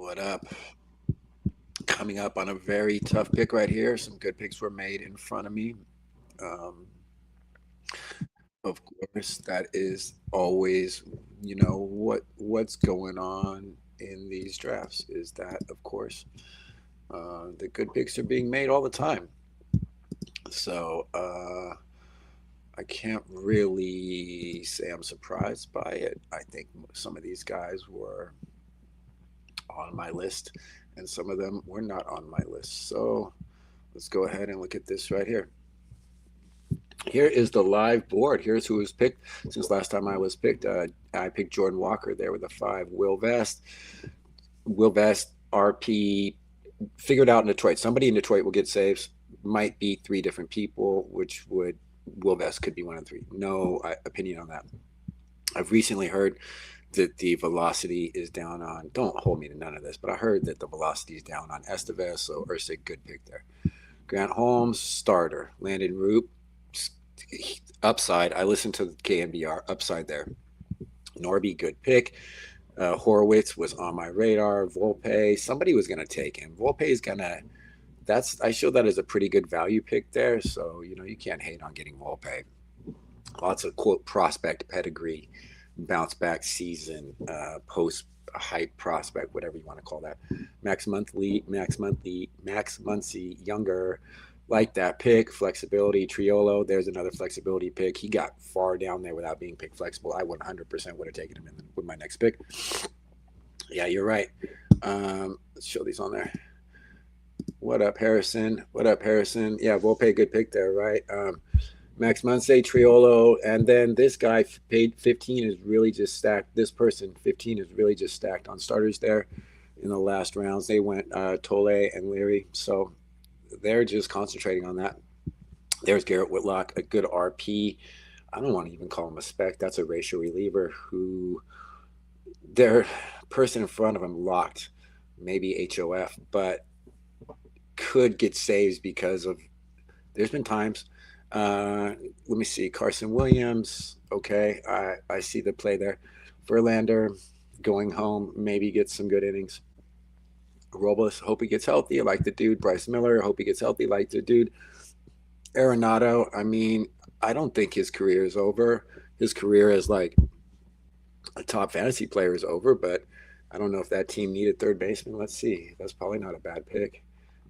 What up? Coming up on a very tough pick right here. Some good picks were made in front of me. Um, of course, that is always, what's going on in these drafts is that, of course, the good picks are being made all the time. So I can't really say I'm surprised by it. I think some of these guys were on my list, and some of them were not on my list. So let's go ahead and look at this right here. Here is the live board. Here's who was picked since last time I was picked. I picked Jordan Walker there with a 5. Will Vest. Will Vest, RP, figured out in Detroit. Somebody in Detroit will get saves. Might be 3 different people, which would, Will Vest could be one of 3. No opinion on that. I've recently heard that the velocity is down on, don't hold me to none of this, but I heard that the velocity is down on Estevez, so Ursig, good pick there. Grant Holmes, starter. Landon Roop, upside. I listened to the KNBR, upside there. Norby, good pick. Horowitz was on my radar. Volpe, somebody was going to take him. Volpe is going to, I show that as a pretty good value pick there, so, you can't hate on getting Volpe. Lots of, quote, prospect pedigree, bounce back season, post hype prospect, whatever you want to call that. Max Muncy, younger, like that pick. Flexibility, Triolo, there's another flexibility pick. He got far down there without being picked flexible. I 100% would have taken him with my next pick. Yeah, you're right. Let's show these on there. What up, Harrison? What up, Harrison? Yeah, Volpe, good pick there, right? Max Muncy, Triolo, and then this guy paid 15 is really just stacked. This person, 15, is really just stacked on starters there in the last rounds. They went Tole and Leary, so they're just concentrating on that. There's Garrett Whitlock, a good RP. I don't want to even call him a spec. That's a ratio reliever who their person in front of him locked, maybe HOF, but could get saves because of, there's been times. Let me see. Carson Williams. Okay. I see the play there. Verlander going home, maybe gets some good innings. Robles, hope he gets healthy. I like the dude. Bryce Miller, hope he gets healthy. Like the dude. Arenado, I mean, I don't think his career is over. His career as like a top fantasy player is over, but I don't know if that team needed third baseman. Let's see. That's probably not a bad pick.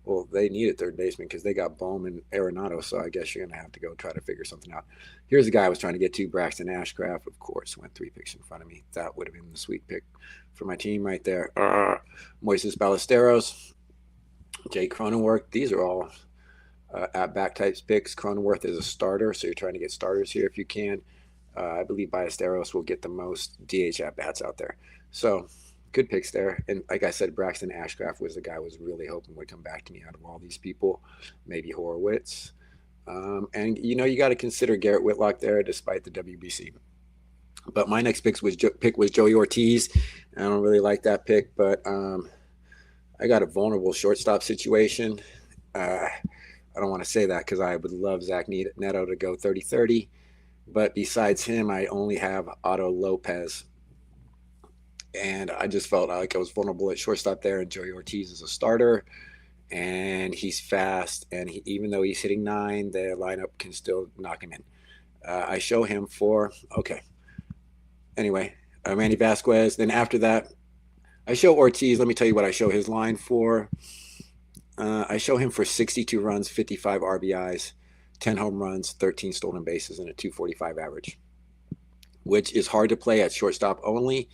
Well, they needed third baseman because they got Bohm and Arenado, so I guess you're going to have to go try to figure something out. Here's the guy I was trying to get to, Braxton Ashcraft, of course, went 3 picks in front of me. That would have been the sweet pick for my team right there. Moises Ballesteros, Jay Cronenworth, these are all at-back types picks. Cronenworth is a starter, so you're trying to get starters here if you can. I believe Ballesteros will get the most DH at-bats out there. So good picks there. And like I said, Braxton Ashcraft was the guy I was really hoping would come back to me out of all these people. Maybe Horowitz. And, you got to consider Garrett Whitlock there despite the WBC. But my next pick was Joey Ortiz. I don't really like that pick, but I got a vulnerable shortstop situation. I don't want to say that because I would love Zach Neto to go 30-30. But besides him, I only have Otto Lopez. And I just felt like I was vulnerable at shortstop there. And Joey Ortiz is a starter, and he's fast. And even though he's hitting 9, the lineup can still knock him in. I show him for, okay. Anyway, Randy Vasquez. Then after that, I show Ortiz. Let me tell you what I show his line for. I show him for 62 runs, 55 RBIs, 10 home runs, 13 stolen bases, and a 245 average, which is hard to play at shortstop only.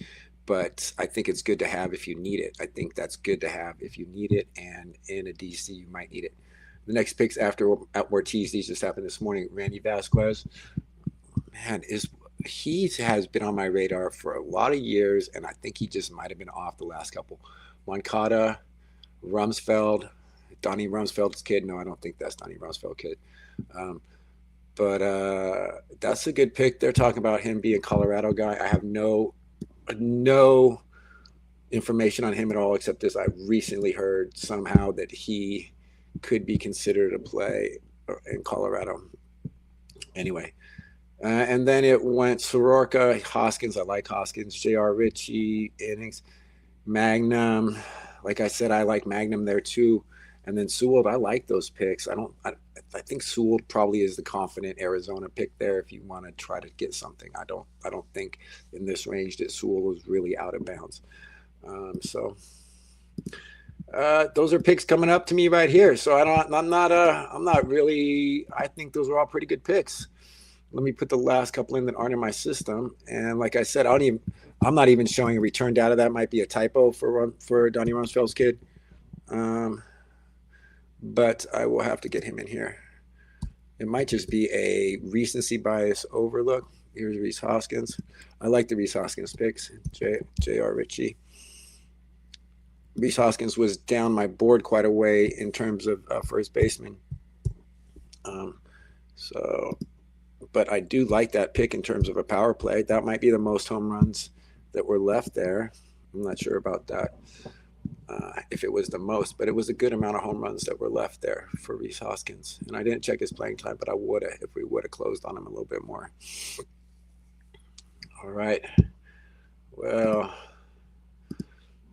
But I think it's good to have if you need it. I think that's good to have if you need it, and in a DC, you might need it. The next picks after at Ortiz, these just happened this morning. Randy Vasquez, man, he has been on my radar for a lot of years, and I think he just might have been off the last couple. Moncada, Rumsfeld, Donnie Rumsfeld's kid. No, I don't think that's Donnie Rumsfeld's kid. But that's a good pick. They're talking about him being a Colorado guy. I have no information on him at all, except this: I recently heard somehow that he could be considered a play in Colorado. Anyway, and then it went Soroka, Hoskins. I like Hoskins. J.R. Ritchie, innings, Magnum. like I said, I like Magnum there too. And then Sewell, I like those picks. I think Sewell probably is the confident Arizona pick there if you want to try to get something. I don't think in this range that Sewell is really out of bounds. So those are picks coming up to me right here. So I'm not really, I think those are all pretty good picks. Let me put the last couple in that aren't in my system. And like I said, I'm not even showing return data. That might be a typo for Donnie Rumsfeld's kid. But I will have to get him in here. It might just be a recency bias overlook. Here's Rhys Hoskins. I like the Rhys Hoskins picks. J.R. Ritchie. Rhys Hoskins was down my board quite a way in terms of first baseman. But I do like that pick in terms of a power play. That might be the most home runs that were left there. I'm not sure about that. If it was the most, but it was a good amount of home runs that were left there for Rhys Hoskins. And I didn't check his playing time, but I would have if we would have closed on him a little bit more. All right. Well,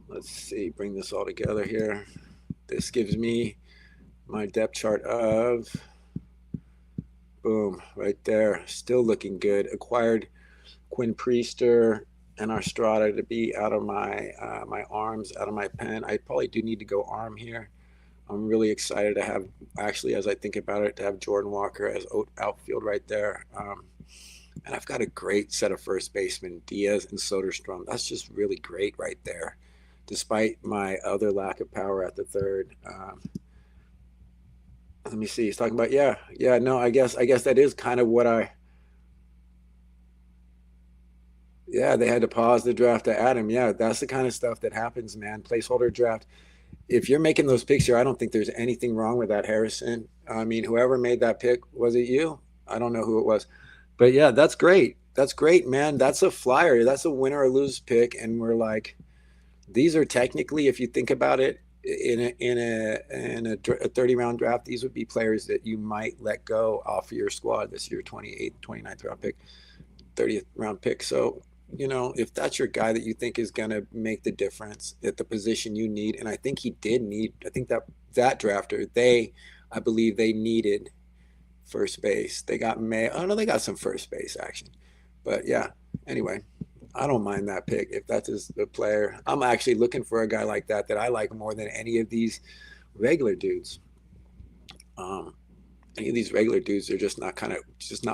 let's see, bring this all together here. This gives me my depth chart of, boom, right there. Still looking good. Acquired Quinn Priester and our Strata to be out of my my arms, out of my pen. I probably do need to go arm here. I'm really excited to have, actually, as I think about it, to have Jordan Walker as outfield right there. And I've got a great set of first basemen, Diaz and Soderstrom. That's just really great right there, despite my other lack of power at the third. Let me see. He's talking about, no, I guess that is kind of what they had to pause the draft to add him. Yeah, that's the kind of stuff that happens, man. Placeholder draft. If you're making those picks here, I don't think there's anything wrong with that, Harrison. I mean, whoever made that pick, was it you? I don't know who it was. But yeah, that's great. That's great, man. That's a flyer. That's a win or lose pick. And we're like, these are technically, if you think about it, in a 30-round draft, these would be players that you might let go off of your squad this year, 28th, 29th round pick, 30th round pick. So, if that's your guy that you think is going to make the difference at the position you need, and I think he did need, I think that drafter, I believe they needed first base. They got they got some first base action. But yeah, anyway, I don't mind that pick if that's the player. I'm actually looking for a guy like that I like more than any of these regular dudes. Any of these regular dudes are just not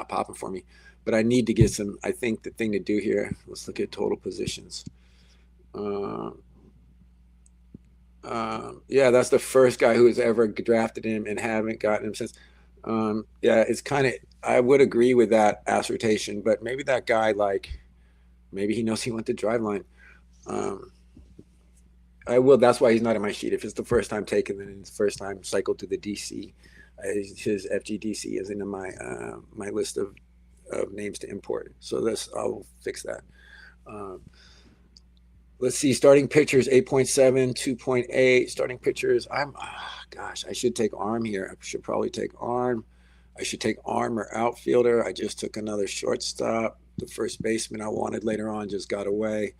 popping for me. But I need to get some. I think the thing to do here, let's look at total positions. Yeah, that's the first guy who has ever drafted him and haven't gotten him since. It's kind of, I would agree with that assertion, but maybe that guy, maybe he knows he went to Driveline. That's why he's not in my sheet. If it's the first time taken, then it's the first time cycled to the DC. His FGDC is in my my list of names to import. So I'll fix that. Let's see, starting pitchers, 8.7, 2.8. Starting pitchers, I should take arm here. I should probably take arm. I should take arm or outfielder. I just took another shortstop. The first baseman I wanted later on just got away.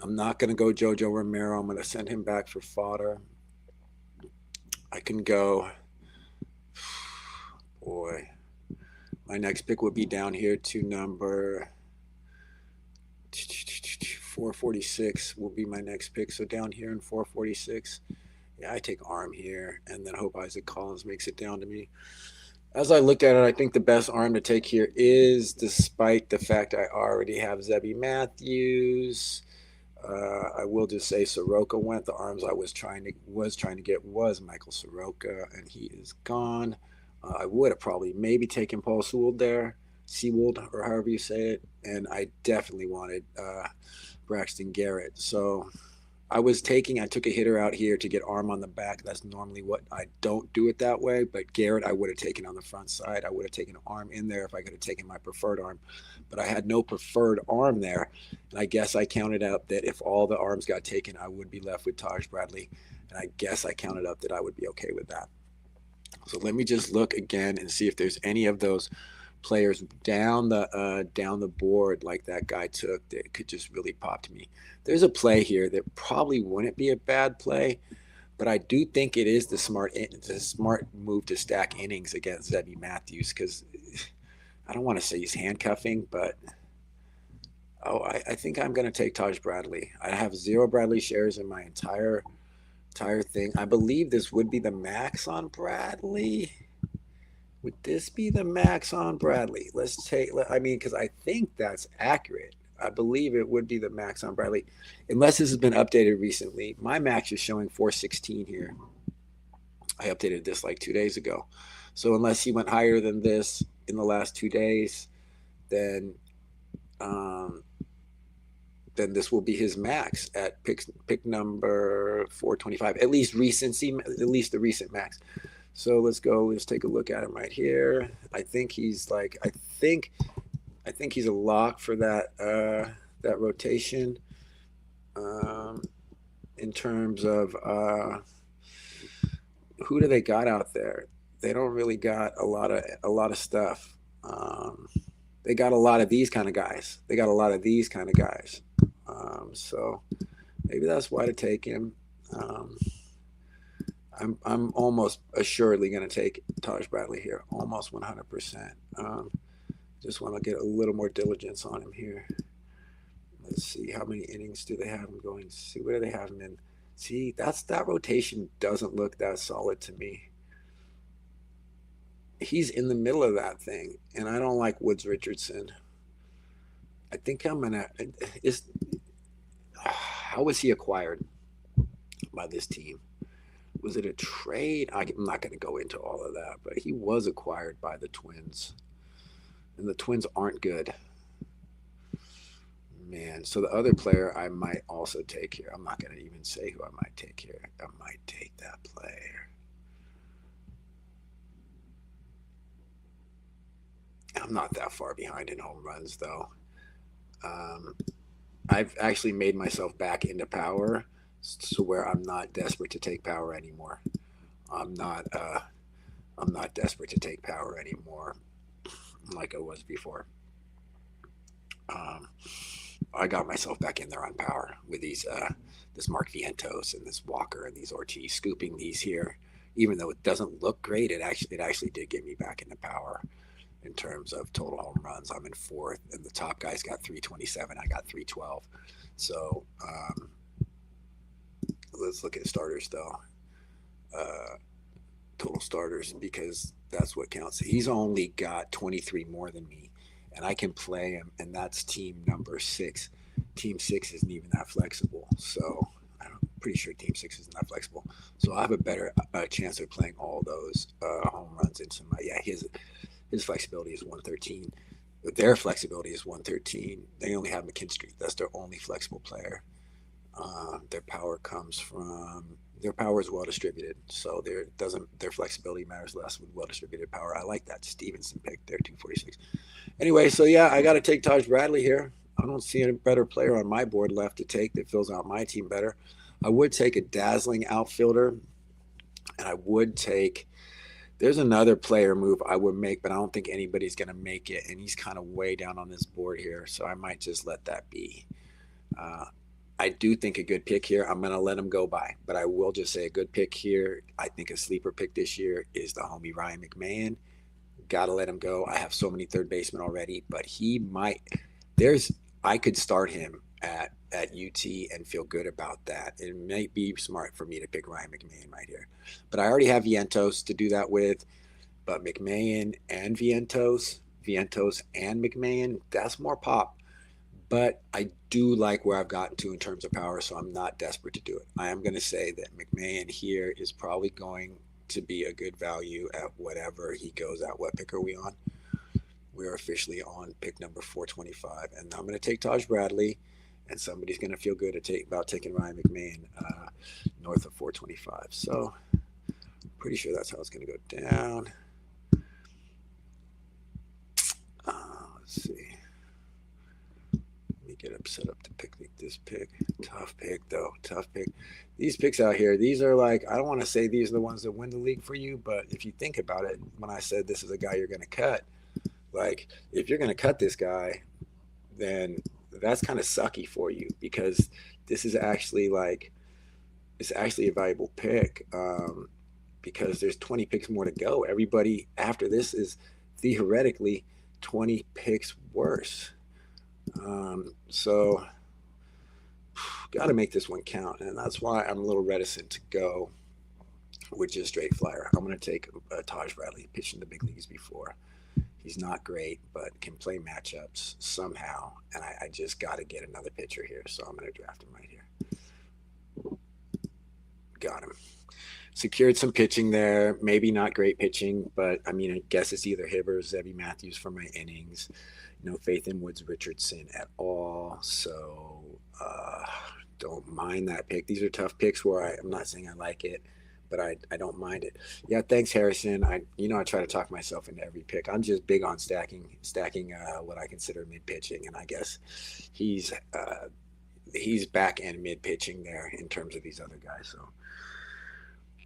I'm not going to go Jojo Romero. I'm going to send him back for fodder. I can go, boy, my next pick would be down here to number 446 will be my next pick. So down here in 446, yeah, I take arm here and then hope Isaac Collins makes it down to me. As I looked at it, I think the best arm to take here is, despite the fact I already have Zebby Matthews, I will just say Soroka went. The arms I was trying to get was Michael Soroka, and he is gone. I would have probably maybe taken Paul Sewald there, Seawold, or however you say it, and I definitely wanted Braxton Garrett. So I took a hitter out here to get arm on the back. That's normally what I don't do it that way, but Garrett I would have taken on the front side. I would have taken arm in there if I could have taken my preferred arm, but I had no preferred arm there. And I guess I counted out that if all the arms got taken, I would be left with Taj Bradley. And I guess I counted up that I would be okay with that. So let me just look again and see if there's any of those players down the board like that guy took that could just really pop to me. There's a play here that probably wouldn't be a bad play, but I do think it is the smart move to stack innings against Zebby Matthews, because I don't want to say he's handcuffing, but I think I'm going to take Taj Bradley. I have 0 Bradley shares in my entire thing. I believe this would be the max on Bradley. Would this be the max on Bradley? Let's take, I mean, because I think that's accurate. I believe it would be the max on Bradley, unless this has been updated recently. My max is showing 416 here. I updated this like 2 days ago. So unless he went higher than this in the last 2 days, then this will be his max at pick number 425, at least recency, at least the recent max. So let's go. Let's take a look at him right here. I think he's like, I think he's a lock for that rotation. In terms of who do they got out there? They don't really got a lot of stuff. They got a lot of these kind of guys. So maybe that's why to take him. I'm almost assuredly going to take Taj Bradley here, almost 100%. Just want to get a little more diligence on him here. Let's see, how many innings do they have him going? See, where do they have him in? See, that rotation doesn't look that solid to me. He's in the middle of that thing, and I don't like Woods Richardson. I think I'm going to... How was he acquired by this team? Was it a trade? I'm not going to go into all of that, but he was acquired by the Twins. And the Twins aren't good. Man, so the other player I might also take here, I'm not going to even say who I might take here. I might take that player. I'm not that far behind in home runs, though. I've actually made myself back into power to where I'm not desperate to take power anymore. I'm not desperate to take power anymore like I was before. I got myself back in there on power with these this Mark Vientos and this Walker and these Ortiz, scooping these here. Even though it doesn't look great, it actually did get me back into power in terms of total home runs. I'm in 4th, and the top guy's got 327. I got 312. So let's look at starters, though. Total starters, because that's what counts. He's only got 23 more than me, and I can play him, and that's team number 6. Team 6 isn't even that flexible, so I'm pretty sure team 6 isn't that flexible. So I have a better chance of playing all those home runs into my... Yeah, his flexibility is 113. But their flexibility is 113. They only have McKinstry. That's their only flexible player. Their power is well distributed, so their flexibility matters less with well distributed power. I like that Stevenson pick there, 246. Anyway, so yeah, I got to take Taj Bradley here. I don't see a better player on my board left to take that fills out my team better. I would take a dazzling outfielder, and I would take... There's another player move I would make, but I don't think anybody's going to make it, and he's kind of way down on this board here, so I might just let that be. I do think a good pick here. I'm going to let him go by, but I will just say a good pick here. I think a sleeper pick this year is the homie Ryan McMahon. Got to let him go. I have so many third basemen already, but he might... I could start him at UT and feel good about that. It might be smart for me to pick Ryan McMahon right here. But I already have Vientos to do that with. But McMahon and Vientos and McMahon, that's more pop. But I do like where I've gotten to in terms of power, so I'm not desperate to do it. I am going to say that McMahon here is probably going to be a good value at whatever he goes at. What pick are we on? We're officially on pick number 425. And I'm going to take Taj Bradley, and somebody's going to feel good about taking Ryan McMahon north of 425. So pretty sure that's how it's going to go down. Let's see. Get up, set up to pick this pick. Tough pick, though. Tough pick. These picks out here, these are like, I don't want to say these are the ones that win the league for you, but if you think about it, when I said this is a guy you're going to cut, Like, if you're going to cut this guy, then that's kind of sucky for you, because this is actually like, it's actually a valuable pick, because there's 20 picks more to go. Everybody after this is theoretically 20 picks worse. So got to make this one count, and that's why I'm a little reticent to go with just straight flyer. I'm going to take Taj Bradley, pitched in the big leagues before. He's not great, but can play matchups somehow, and I just got to get another pitcher here, so I'm going to draft him right here. Got him. Secured some pitching there. Maybe not great pitching, but I mean, I guess it's either him or Zebby Matthews for my innings. No faith in Woods Richardson at all, so don't mind that pick. These are tough picks where I'm not saying I like it, but I don't mind it. Yeah, thanks, Harrison. I try to talk myself into every pick. I'm just big on stacking what I consider mid pitching, and I guess he's back end mid pitching there in terms of these other guys. So,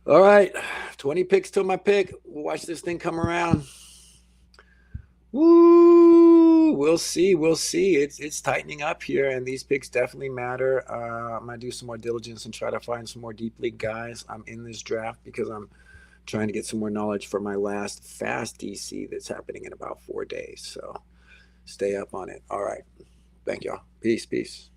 all right, 20 picks till my pick. We'll watch this thing come around. Woo! We'll see. It's tightening up here, and these picks definitely matter. I'm gonna do some more diligence and try to find some more deep league guys. I'm in this draft because I'm trying to get some more knowledge for my last fast DC that's happening in about 4 days. So stay up on it. All right. Thank y'all. Peace.